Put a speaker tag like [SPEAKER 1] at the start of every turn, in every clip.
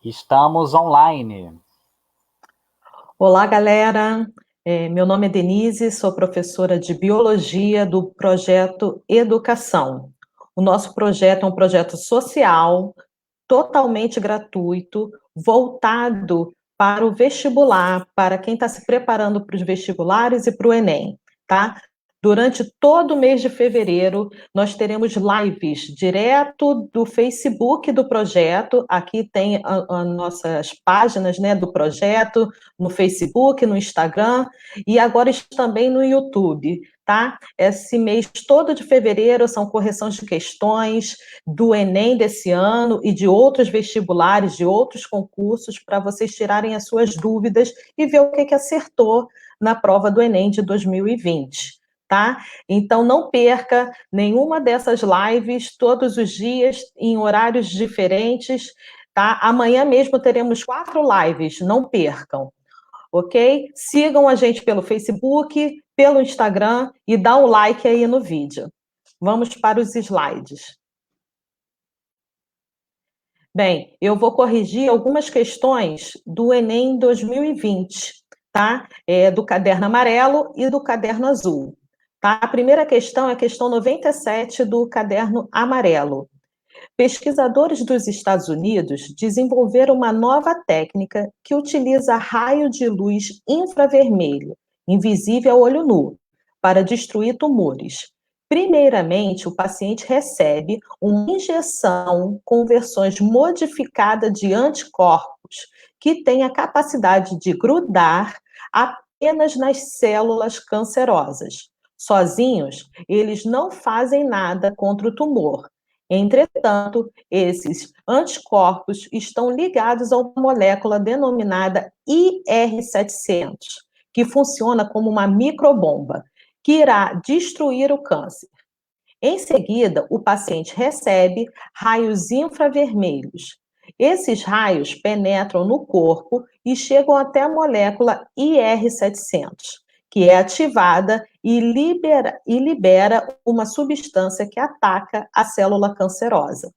[SPEAKER 1] Estamos online.
[SPEAKER 2] Olá, galera. Meu nome é Denise, sou professora de Biologia do projeto Educação. O nosso projeto é um projeto social, totalmente gratuito, voltado para o vestibular, para quem está se preparando para os vestibulares e para o Enem, tá? Durante todo o mês de fevereiro, nós teremos lives direto do Facebook do projeto. Aqui tem as nossas páginas, né, do projeto, no Facebook, no Instagram, e agora também no YouTube, tá? Esse mês todo de fevereiro são correções de questões do Enem desse ano e de outros vestibulares, de outros concursos, para vocês tirarem as suas dúvidas e ver o que acertou na prova do Enem de 2020. Tá? Então, não perca nenhuma dessas lives, todos os dias, em horários diferentes, tá? Amanhã mesmo teremos 4 lives, não percam, ok? Sigam a gente pelo Facebook, pelo Instagram e dá um like aí no vídeo. Vamos para os slides. Bem, eu vou corrigir algumas questões do Enem 2020, tá? Do caderno amarelo e do caderno azul. Tá? A primeira questão é a questão 97 do caderno amarelo. Pesquisadores dos Estados Unidos desenvolveram uma nova técnica que utiliza raio de luz infravermelho, invisível ao olho nu, para destruir tumores. Primeiramente, o paciente recebe uma injeção com versões modificadas de anticorpos, que tem a capacidade de grudar apenas nas células cancerosas. Sozinhos, eles não fazem nada contra o tumor. Entretanto, esses anticorpos estão ligados a uma molécula denominada IR700, que funciona como uma microbomba, que irá destruir o câncer. Em seguida, o paciente recebe raios infravermelhos. Esses raios penetram no corpo e chegam até a molécula IR700, que é ativada e libera uma substância que ataca a célula cancerosa.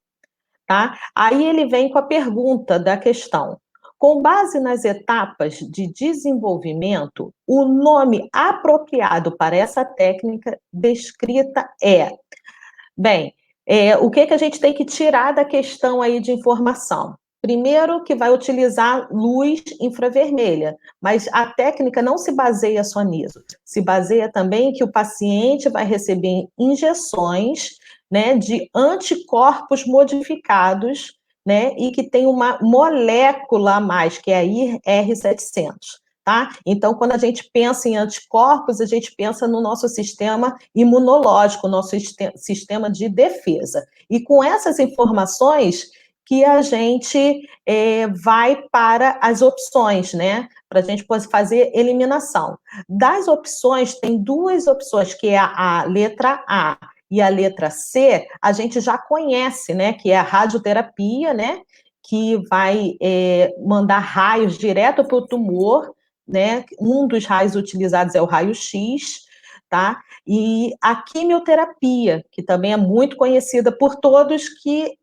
[SPEAKER 2] Tá? Aí ele vem com a pergunta da questão. Com base nas etapas de desenvolvimento, o nome apropriado para essa técnica descrita é... Bem, o que a gente tem que tirar da questão aí de informação? Primeiro, que vai utilizar luz infravermelha, mas a técnica não se baseia só nisso. Se baseia também que o paciente vai receber injeções, né, de anticorpos modificados, né, e que tem uma molécula a mais, que é a IR700. Tá? Então, quando a gente pensa em anticorpos, a gente pensa no nosso sistema imunológico, nosso sistema de defesa. E com essas informações que a gente vai para as opções, né? Para a gente poder fazer eliminação. Das opções, tem 2 opções, que é a letra A e a letra C, a gente já conhece, né? Que é a radioterapia, né? Que vai mandar raios direto para o tumor, né? Um dos raios utilizados é o raio-x, tá? E a quimioterapia, que também é muito conhecida por todos, que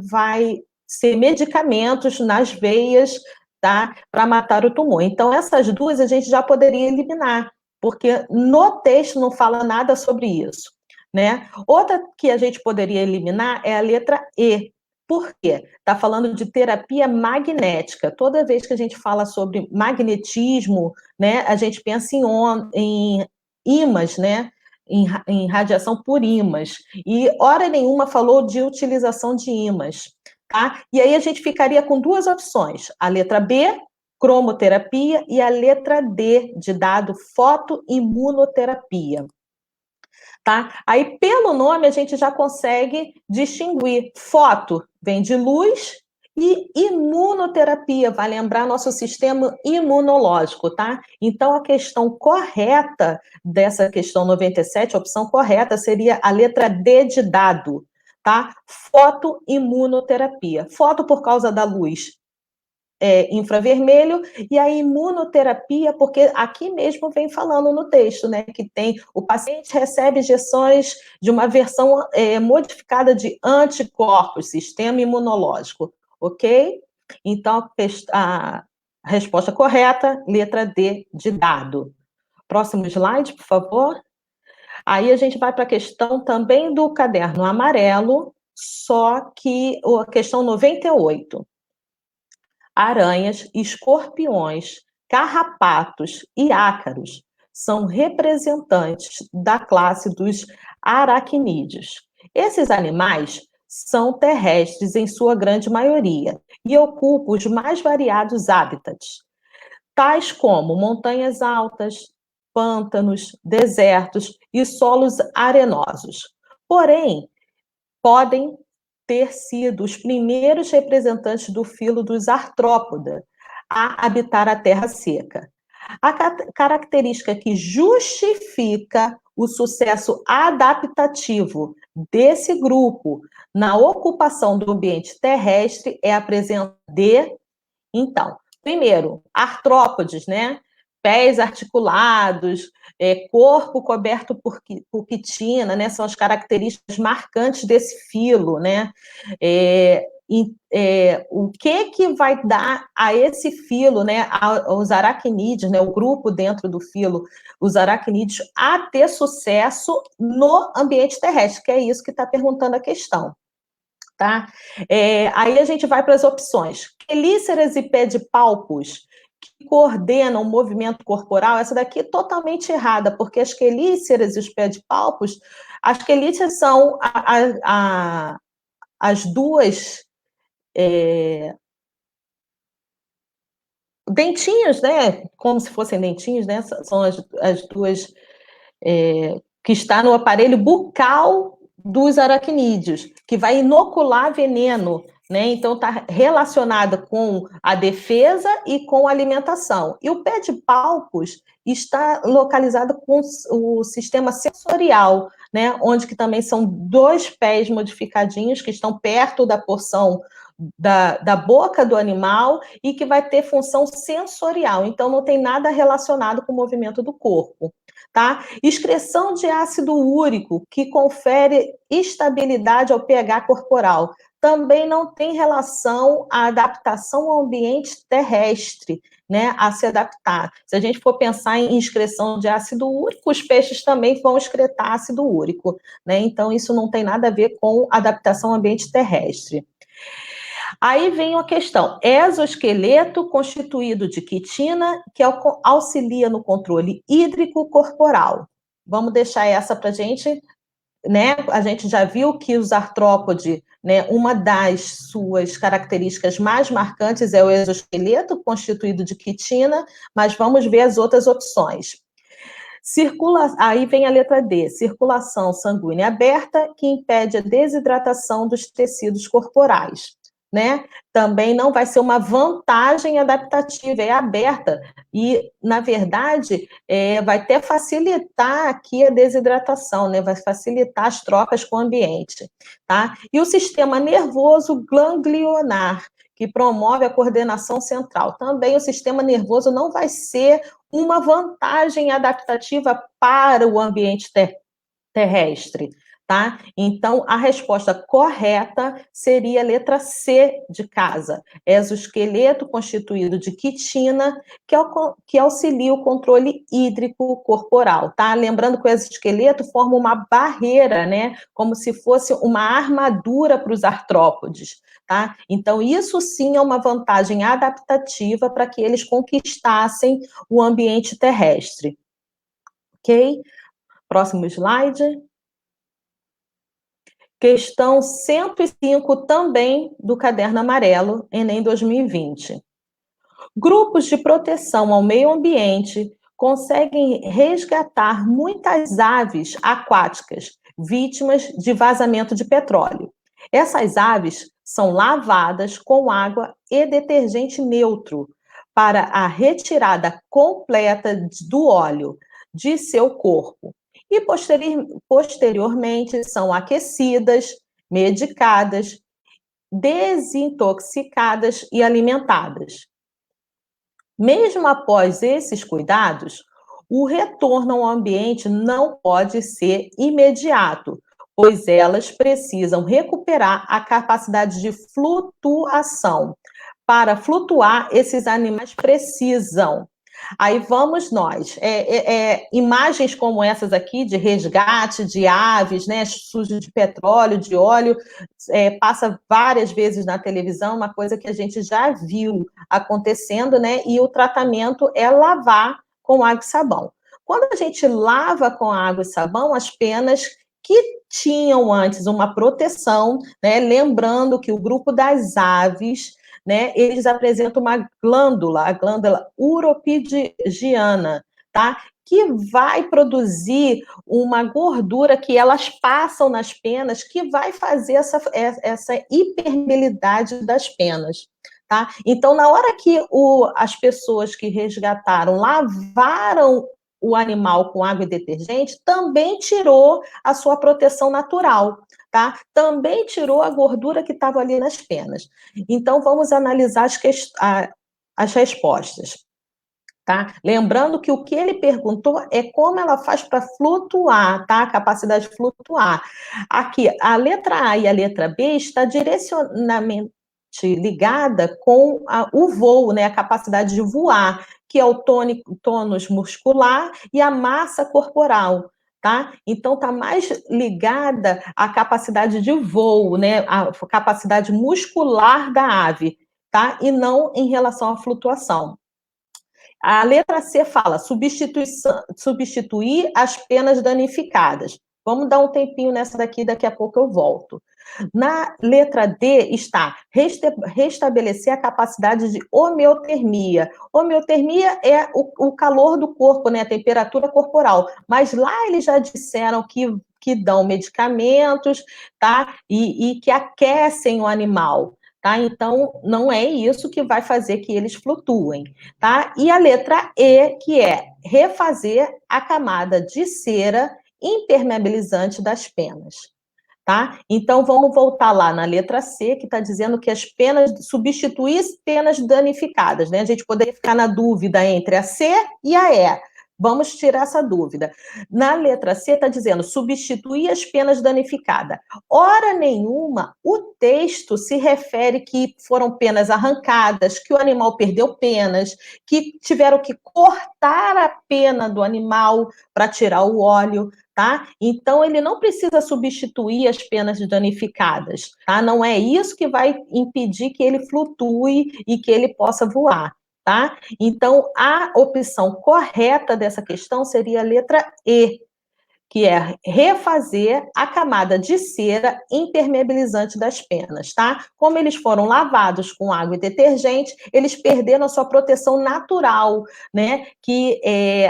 [SPEAKER 2] vai ser medicamentos nas veias, tá? Para matar o tumor. Então, essas 2 a gente já poderia eliminar, porque no texto não fala nada sobre isso, né? Outra que a gente poderia eliminar é a letra E. Por quê? Está falando de terapia magnética. Toda vez que a gente fala sobre magnetismo, né, a gente pensa em ímãs, né, em radiação por ímãs. E hora nenhuma falou de utilização de ímãs. Tá? E aí a gente ficaria com 2 opções. A letra B, cromoterapia, e a letra D, de dado, fotoimunoterapia. Tá? Aí, pelo nome, a gente já consegue distinguir. Foto vem de luz e imunoterapia, vai lembrar nosso sistema imunológico, tá? Então, a questão correta dessa questão 97, a opção correta seria a letra D de dado, tá? Fotoimunoterapia. Foto por causa da luz, infravermelho, e a imunoterapia, porque aqui mesmo vem falando no texto, né, que tem, o paciente recebe injeções de uma versão modificada de anticorpos, sistema imunológico, ok? Então, a resposta correta, letra D, de dado. Próximo slide, por favor. Aí a gente vai para a questão também do caderno amarelo, só que a questão 98. Aranhas, escorpiões, carrapatos e ácaros são representantes da classe dos aracnídeos. Esses animais são terrestres em sua grande maioria e ocupam os mais variados hábitats, tais como montanhas altas, pântanos, desertos e solos arenosos. Porém, podem ter sido os primeiros representantes do filo dos artrópoda a habitar a terra seca. A característica que justifica o sucesso adaptativo desse grupo na ocupação do ambiente terrestre é a presença de, então, primeiro, artrópodes, né? Pés articulados, corpo coberto por quitina, né? São as características marcantes desse filo, né? O que vai dar a esse filo, né? Aos aracnídeos, né? O grupo dentro do filo, os aracnídeos, a ter sucesso no ambiente terrestre, que é isso que está perguntando a questão. Tá? Aí a gente vai para as opções. Quelíceras e pedipalpos que coordenam o movimento corporal, essa daqui é totalmente errada, porque as quelíceras e os pedipalpos, as quelíceras são as duas dentinhos, né? Como se fossem dentinhos, né? São as duas que está no aparelho bucal dos aracnídeos, que vai inocular veneno, né? Então, está relacionada com a defesa e com a alimentação. E o pedipalpos está localizado com o sistema sensorial, né? Onde que também são dois pés modificadinhos que estão perto da porção da boca do animal e que vai ter função sensorial. Então, não tem nada relacionado com o movimento do corpo. Tá? Excreção de ácido úrico, que confere estabilidade ao pH corporal. Também não tem relação à adaptação ao ambiente terrestre, né? A se adaptar. Se a gente for pensar em excreção de ácido úrico, os peixes também vão excretar ácido úrico, né? Então, isso não tem nada a ver com adaptação ao ambiente terrestre. Aí vem a questão, exoesqueleto constituído de quitina, que auxilia no controle hídrico corporal. Vamos deixar essa para a gente, né? A gente já viu que os artrópodes, né, uma das suas características mais marcantes é o exoesqueleto constituído de quitina, mas vamos ver as outras opções. Aí vem a letra D, circulação sanguínea aberta, que impede a desidratação dos tecidos corporais. Né? Também não vai ser uma vantagem adaptativa, é aberta, e, na verdade, vai até facilitar aqui a desidratação, né? Vai facilitar as trocas com o ambiente, tá? E o sistema nervoso ganglionar, que promove a coordenação central. Também o sistema nervoso não vai ser uma vantagem adaptativa para o ambiente terrestre. Tá? Então, a resposta correta seria a letra C de casa. Exoesqueleto constituído de quitina, que auxilia o controle hídrico corporal. Tá? Lembrando que o exoesqueleto forma uma barreira, né? Como se fosse uma armadura para os artrópodes. Tá? Então, isso sim é uma vantagem adaptativa para que eles conquistassem o ambiente terrestre. Ok? Próximo slide. Questão 105 também do caderno amarelo, Enem 2020. Grupos de proteção ao meio ambiente conseguem resgatar muitas aves aquáticas vítimas de vazamento de petróleo. Essas aves são lavadas com água e detergente neutro para a retirada completa do óleo de seu corpo. E posteriormente são aquecidas, medicadas, desintoxicadas e alimentadas. Mesmo após esses cuidados, o retorno ao ambiente não pode ser imediato, pois elas precisam recuperar a capacidade de flutuação para flutuar, esses animais precisam. Aí vamos nós. Imagens como essas aqui, de resgate de aves, né, sujo de petróleo, de óleo, passa várias vezes na televisão, uma coisa que a gente já viu acontecendo, né, e o tratamento é lavar com água e sabão. Quando a gente lava com água e sabão, as penas que tinham antes uma proteção, né, lembrando que o grupo das aves, né, eles apresentam uma glândula, a glândula uropidiana, tá? Que vai produzir uma gordura que elas passam nas penas, que vai fazer essa hipermeabilidade das penas. Tá? Então, na hora que as pessoas que resgataram lavaram o animal com água e detergente, também tirou a sua proteção natural, tá? Também tirou a gordura que estava ali nas penas. Então, vamos analisar as respostas. Tá? Lembrando que o que ele perguntou é como ela faz para flutuar, tá? A capacidade de flutuar. Aqui, a letra A e a letra B está direcionamente ligada com o voo, né? A capacidade de voar, que é o tônus muscular e a massa corporal. Tá? Então, está mais ligada à capacidade de voo, né? A capacidade muscular da ave, tá? E não em relação à flutuação. A letra C fala substituir as penas danificadas. Vamos dar um tempinho nessa daqui a pouco eu volto. Na letra D está restabelecer a capacidade de homeotermia. Homeotermia é o calor do corpo, né, a temperatura corporal. Mas lá eles já disseram que dão medicamentos, tá? E que aquecem o animal. Tá? Então, não é isso que vai fazer que eles flutuem. Tá? E a letra E, que é refazer a camada de cera impermeabilizante das penas. Tá? Então, vamos voltar lá na letra C, que está dizendo que as penas, substituir penas danificadas, né? A gente poderia ficar na dúvida entre a C e a E. Vamos tirar essa dúvida. Na letra C está dizendo substituir as penas danificadas. Hora nenhuma, o texto se refere que foram penas arrancadas, que o animal perdeu penas, que tiveram que cortar a pena do animal para tirar o óleo. Tá? Então, ele não precisa substituir as penas danificadas. Tá? Não é isso que vai impedir que ele flutue e que ele possa voar. Tá? Então, a opção correta dessa questão seria a letra E, que é refazer a camada de cera impermeabilizante das penas, tá? Como eles foram lavados com água e detergente, eles perderam a sua proteção natural, né? Que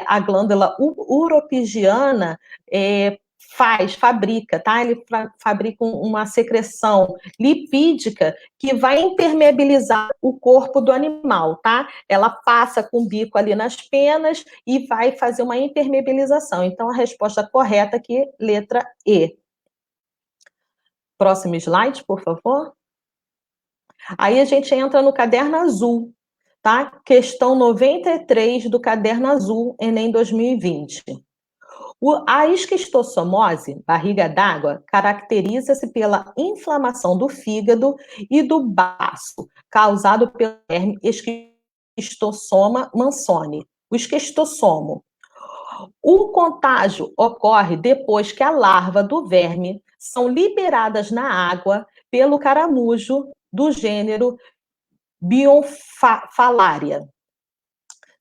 [SPEAKER 2] a glândula uropidiana fabrica, tá? Ele fabrica uma secreção lipídica que vai impermeabilizar o corpo do animal, tá? Ela passa com o bico ali nas penas e vai fazer uma impermeabilização. Então, a resposta correta aqui, letra E. Próximo slide, por favor. Aí a gente entra no caderno azul, tá? Questão 93 do caderno azul, Enem 2020. A esquistossomose, barriga d'água, caracteriza-se pela inflamação do fígado e do baço, causado pelo verme Esquistossoma mansoni, o esquistossomo. O contágio ocorre depois que a larva do verme são liberadas na água pelo caramujo do gênero Bionfalaria,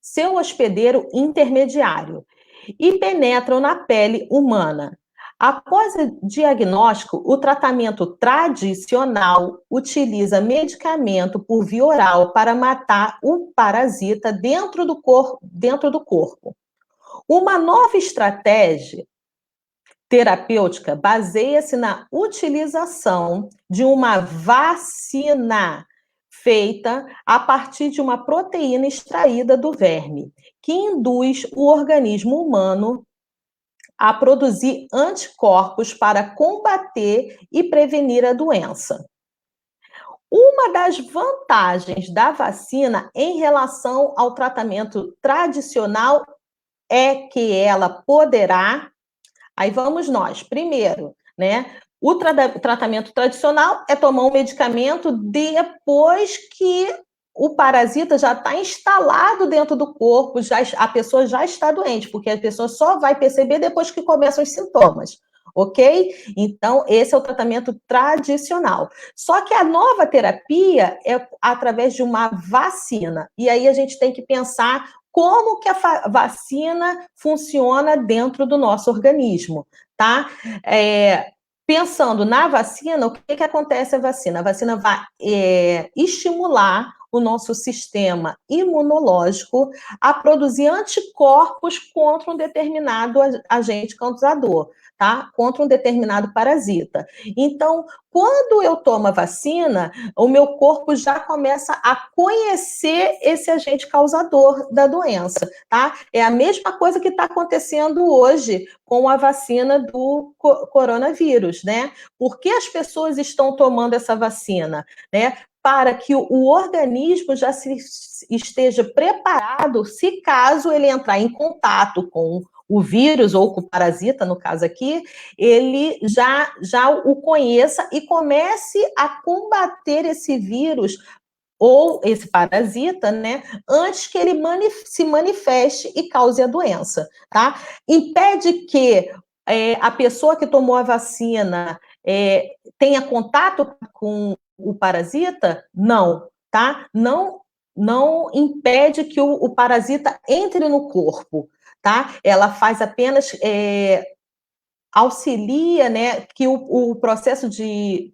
[SPEAKER 2] seu hospedeiro intermediário, e penetram na pele humana. Após o diagnóstico, o tratamento tradicional utiliza medicamento por via oral para matar o parasita dentro do corpo. Uma nova estratégia terapêutica baseia-se na utilização de uma vacina feita a partir de uma proteína extraída do verme, que induz o organismo humano a produzir anticorpos para combater e prevenir a doença. Uma das vantagens da vacina em relação ao tratamento tradicional é que ela poderá... Aí vamos nós. Primeiro, né? O tratamento tradicional é tomar um medicamento depois que o parasita já está instalado dentro do corpo, a pessoa já está doente, porque a pessoa só vai perceber depois que começam os sintomas, ok? Então, esse é o tratamento tradicional. Só que a nova terapia é através de uma vacina, e aí a gente tem que pensar como que a vacina funciona dentro do nosso organismo, tá? Pensando na vacina, o que acontece à vacina? A vacina vai estimular o nosso sistema imunológico a produzir anticorpos contra um determinado agente causador, tá? Contra um determinado parasita. Então, quando eu tomo a vacina, o meu corpo já começa a conhecer esse agente causador da doença, tá? É a mesma coisa que está acontecendo hoje com a vacina do coronavírus, né? Por que as pessoas estão tomando essa vacina, né? Para que o organismo já esteja preparado, se caso ele entrar em contato com o vírus ou com o parasita, no caso aqui, ele já o conheça e comece a combater esse vírus ou esse parasita, né, antes que ele se manifeste e cause a doença, tá? Impede que a pessoa que tomou a vacina tenha contato com o parasita? Não, tá? Não impede que o parasita entre no corpo, tá? Ela faz apenas auxilia, né, que o processo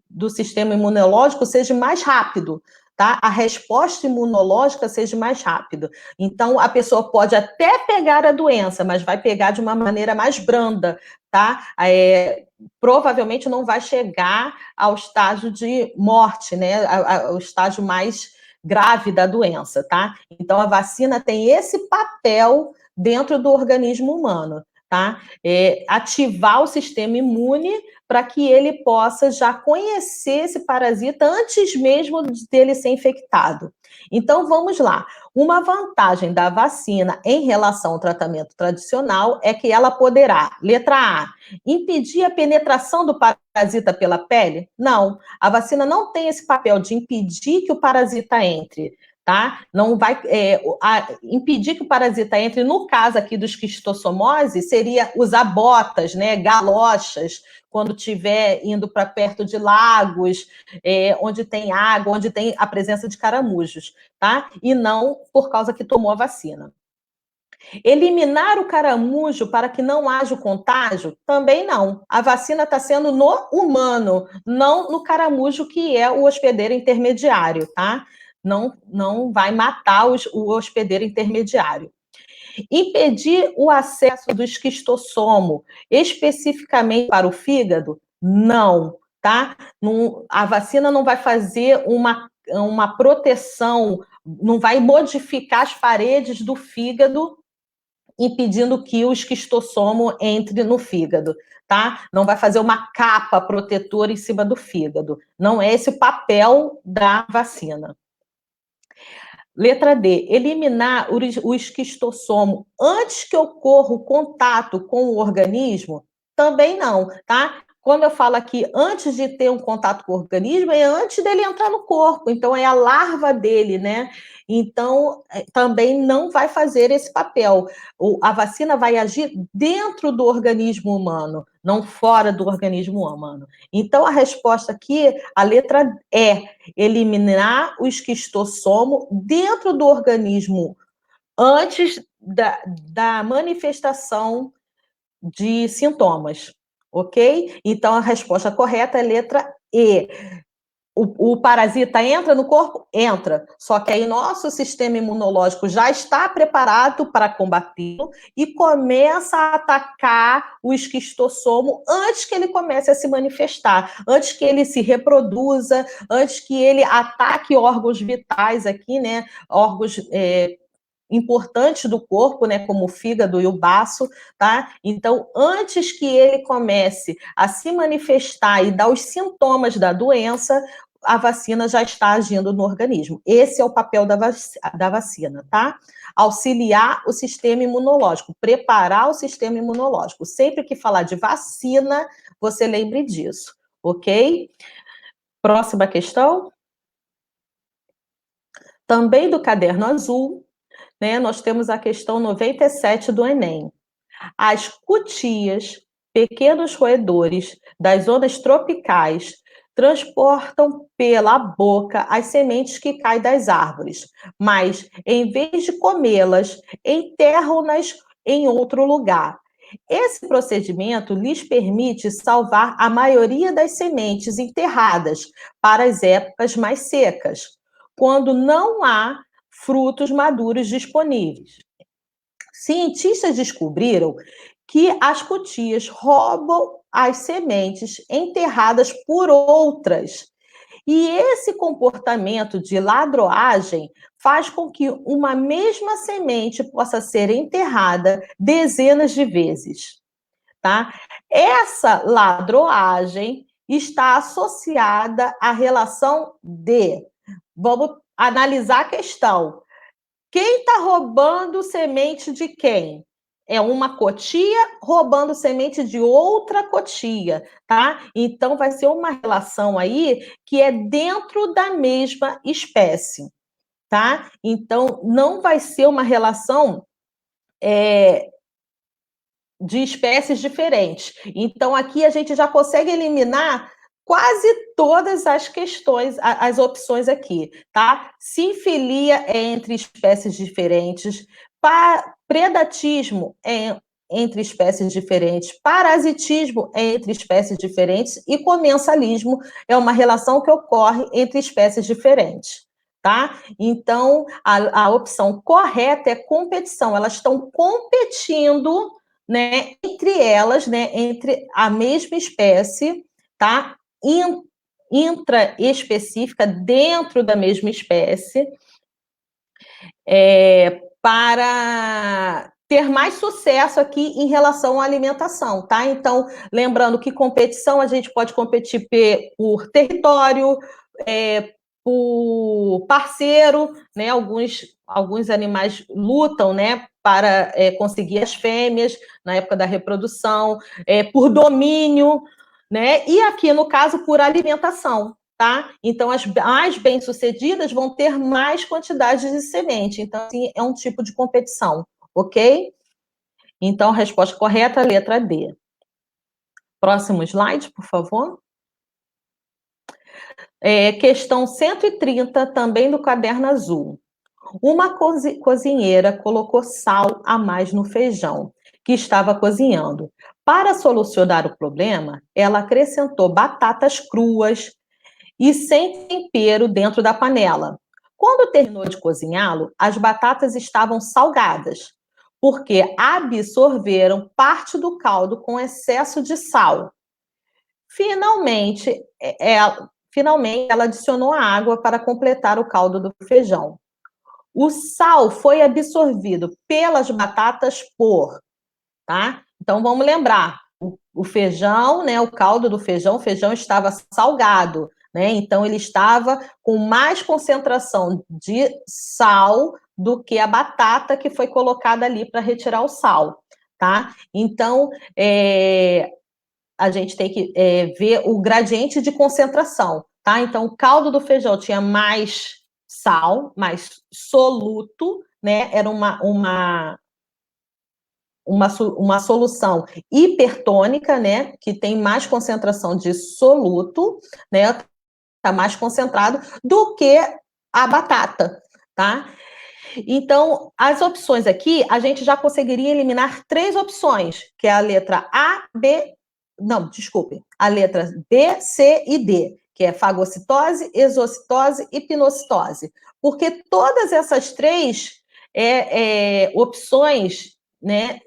[SPEAKER 2] do sistema imunológico seja mais rápido, tá? A resposta imunológica seja mais rápida. Então, a pessoa pode até pegar a doença, mas vai pegar de uma maneira mais branda, tá? Provavelmente não vai chegar ao estágio de morte, né? Ao estágio mais grave da doença, tá? Então, a vacina tem esse papel dentro do organismo humano, tá? Ativar o sistema imune para que ele possa já conhecer esse parasita antes mesmo dele ser infectado. Então, vamos lá. Uma vantagem da vacina em relação ao tratamento tradicional é que ela poderá, letra A, impedir a penetração do parasita pela pele? Não. A vacina não tem esse papel de impedir que o parasita entre, tá? Não vai impedir que o parasita entre. No caso aqui dos esquistossomose, seria usar botas, né, galochas, quando estiver indo para perto de lagos, onde tem água, onde tem a presença de caramujos, tá? E não por causa que tomou a vacina. Eliminar o caramujo para que não haja o contágio? Também não. A vacina está sendo no humano, não no caramujo, que é o hospedeiro intermediário, tá? Não vai matar o hospedeiro intermediário. Impedir o acesso do esquistossomo especificamente para o fígado? Não, tá? A vacina não vai fazer uma proteção, não vai modificar as paredes do fígado, impedindo que o esquistossomo entre no fígado, tá? Não vai fazer uma capa protetora em cima do fígado. Não é esse o papel da vacina. Letra D, eliminar o esquistossomo antes que ocorra o contato com o organismo? Também não, tá? Quando eu falo aqui antes de ter um contato com o organismo, é antes dele entrar no corpo, então é a larva dele, né? Então, também não vai fazer esse papel. A vacina vai agir dentro do organismo humano, não fora do organismo humano. Então, a resposta aqui, a letra E, eliminar o esquistossomo dentro do organismo antes da manifestação de sintomas, ok? Então, a resposta correta é a letra E. O parasita entra no corpo? Entra. Só que aí nosso sistema imunológico já está preparado para combatê-lo e começa a atacar o esquistossomo antes que ele comece a se manifestar, antes que ele se reproduza, antes que ele ataque órgãos vitais aqui, né? Órgãos importantes do corpo, né, como o fígado e o baço, tá? Então, antes que ele comece a se manifestar e dar os sintomas da doença, a vacina já está agindo no organismo. Esse é o papel da vacina, tá? Auxiliar o sistema imunológico, preparar o sistema imunológico. Sempre que falar de vacina, você lembre disso, ok? Próxima questão. Também do caderno azul, né, nós temos a questão 97 do Enem. As cutias, pequenos roedores das zonas tropicais, transportam pela boca as sementes que caem das árvores, mas, em vez de comê-las, enterram-nas em outro lugar. Esse procedimento lhes permite salvar a maioria das sementes enterradas para as épocas mais secas, quando não há frutos maduros disponíveis. Cientistas descobriram que as cutias roubam as sementes enterradas por outras. E esse comportamento de ladroagem faz com que uma mesma semente possa ser enterrada dezenas de vezes, tá? Essa ladroagem está associada à relação de... Vamos analisar a questão. Quem está roubando semente de quem? É uma cotia roubando semente de outra cotia, tá? Então, vai ser uma relação aí que é dentro da mesma espécie, tá? Então, não vai ser uma relação de espécies diferentes. Então, aqui a gente já consegue eliminar quase todas as questões, as opções aqui, tá? Sinfilia é entre espécies diferentes, predatismo é entre espécies diferentes, parasitismo é entre espécies diferentes e comensalismo é uma relação que ocorre entre espécies diferentes, tá? Então, a opção correta é competição, elas estão competindo, né, entre elas, né, entre a mesma espécie, tá? Intraespecífica, dentro da mesma espécie, para ter mais sucesso aqui em relação à alimentação, tá? Então, lembrando que competição, a gente pode competir por território, por parceiro, né? Alguns animais lutam, né, para conseguir as fêmeas na época da reprodução, por domínio, né? E aqui, no caso, por alimentação, tá? Então, as mais bem-sucedidas vão ter mais quantidade de semente. Então, assim, é um tipo de competição, ok? Então, a resposta correta é a letra D. Próximo slide, por favor. Questão 130, também do caderno azul. Uma cozinheira colocou sal a mais no feijão que estava cozinhando. Para solucionar o problema, ela acrescentou batatas cruas e sem tempero dentro da panela. Quando terminou de cozinhá-lo, as batatas estavam salgadas, porque absorveram parte do caldo com excesso de sal. Finalmente, ela adicionou água para completar o caldo do feijão. O sal foi absorvido pelas batatas tá? Então, vamos lembrar, o feijão, né, o caldo do feijão, o feijão estava salgado, né? Então, ele estava com mais concentração de sal do que a batata que foi colocada ali para retirar o sal, tá? Então, a gente tem que ver o gradiente de concentração, tá? Então, o caldo do feijão tinha mais sal, mais soluto, né? Era uma solução hipertônica, né? Que tem mais concentração de soluto, né? Tá mais concentrado do que a batata, tá? Então, as opções aqui, a gente já conseguiria eliminar 3 opções, que é a letra A, B... Não, desculpe. A letra B, C e D, que é fagocitose, exocitose e pinocitose. Porque todas essas 3 opções, né,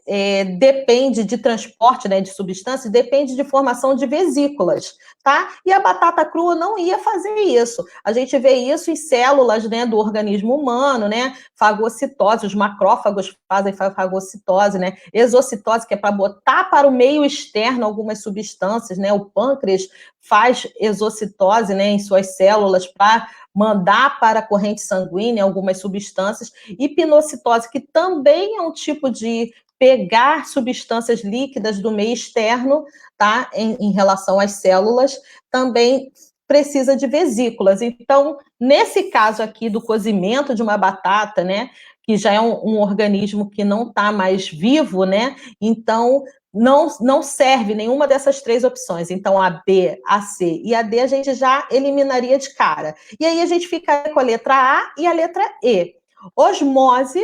[SPEAKER 2] depende de transporte, né, de substâncias, depende de formação de vesículas, tá? E a batata crua não ia fazer isso. A gente vê isso em células, né, do organismo humano, né? Fagocitose, os macrófagos fazem fagocitose, né? Exocitose, que é para botar para o meio externo algumas substâncias, né? O pâncreas faz exocitose, né, em suas células para mandar para a corrente sanguínea algumas substâncias, e pinocitose, que também é um tipo de pegar substâncias líquidas do meio externo, tá, em relação às células, também precisa de vesículas. Então, nesse caso aqui do cozimento de uma batata, né, que já é um organismo que não está mais vivo, né, então não serve nenhuma dessas 3 opções. Então, a B, a C e a D a gente já eliminaria de cara. E aí a gente fica com a letra A e a letra E. Osmose,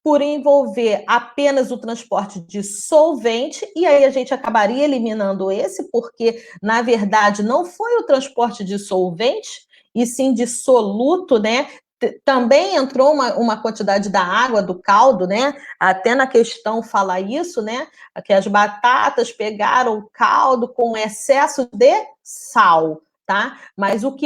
[SPEAKER 2] por envolver apenas o transporte de solvente, e aí a gente acabaria eliminando esse, porque, na verdade, não foi o transporte de solvente, e sim de soluto, né? Também entrou uma quantidade da água, do caldo, né? Até na questão fala isso, né? Que as batatas pegaram o caldo com excesso de sal. Tá? Mas o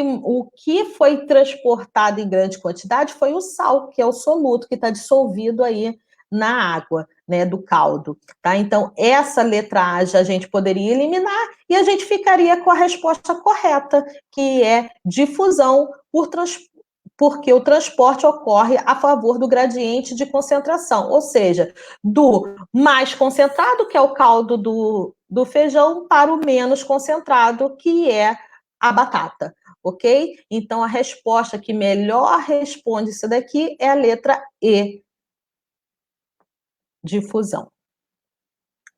[SPEAKER 2] que foi transportado em grande quantidade foi o sal, que é o soluto, que está dissolvido aí na água, né, do caldo. Tá? Então, essa letra A já a gente poderia eliminar e a gente ficaria com a resposta correta, que é difusão porque o transporte ocorre a favor do gradiente de concentração, ou seja, do mais concentrado, que é o caldo do feijão, para o menos concentrado, que é a batata, ok? Então, a resposta que melhor responde isso daqui é a letra E, difusão.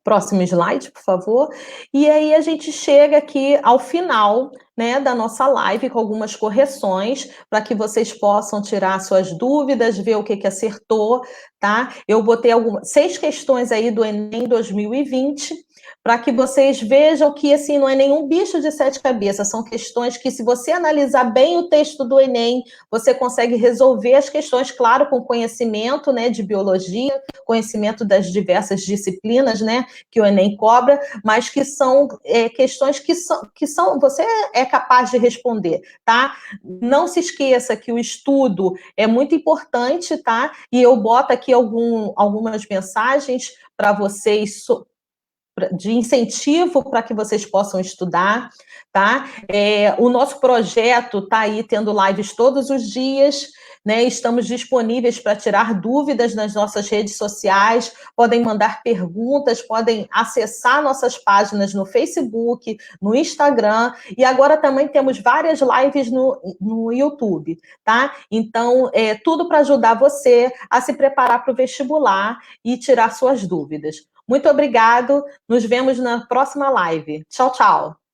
[SPEAKER 2] Próximo slide, por favor. E aí a gente chega aqui ao final, né, da nossa live com algumas correções para que vocês possam tirar suas dúvidas, ver o que acertou, tá? Eu botei 6 questões aí do Enem 2020 para que vocês vejam que assim não é nenhum bicho de 7 cabeças, são questões que, se você analisar bem o texto do Enem, você consegue resolver as questões, claro, com conhecimento, né, de biologia, conhecimento das diversas disciplinas, né, que o Enem cobra, mas que são questões que são você é capaz de responder, tá? Não se esqueça que o estudo é muito importante, tá? E eu boto aqui algumas mensagens para vocês de incentivo para que vocês possam estudar, tá? O nosso projeto está aí tendo lives todos os dias, né? Estamos disponíveis para tirar dúvidas nas nossas redes sociais, podem mandar perguntas, podem acessar nossas páginas no Facebook, no Instagram, e agora também temos várias lives no YouTube, tá? Então, tudo para ajudar você a se preparar para o vestibular e tirar suas dúvidas. Muito obrigado, nos vemos na próxima live. Tchau, tchau.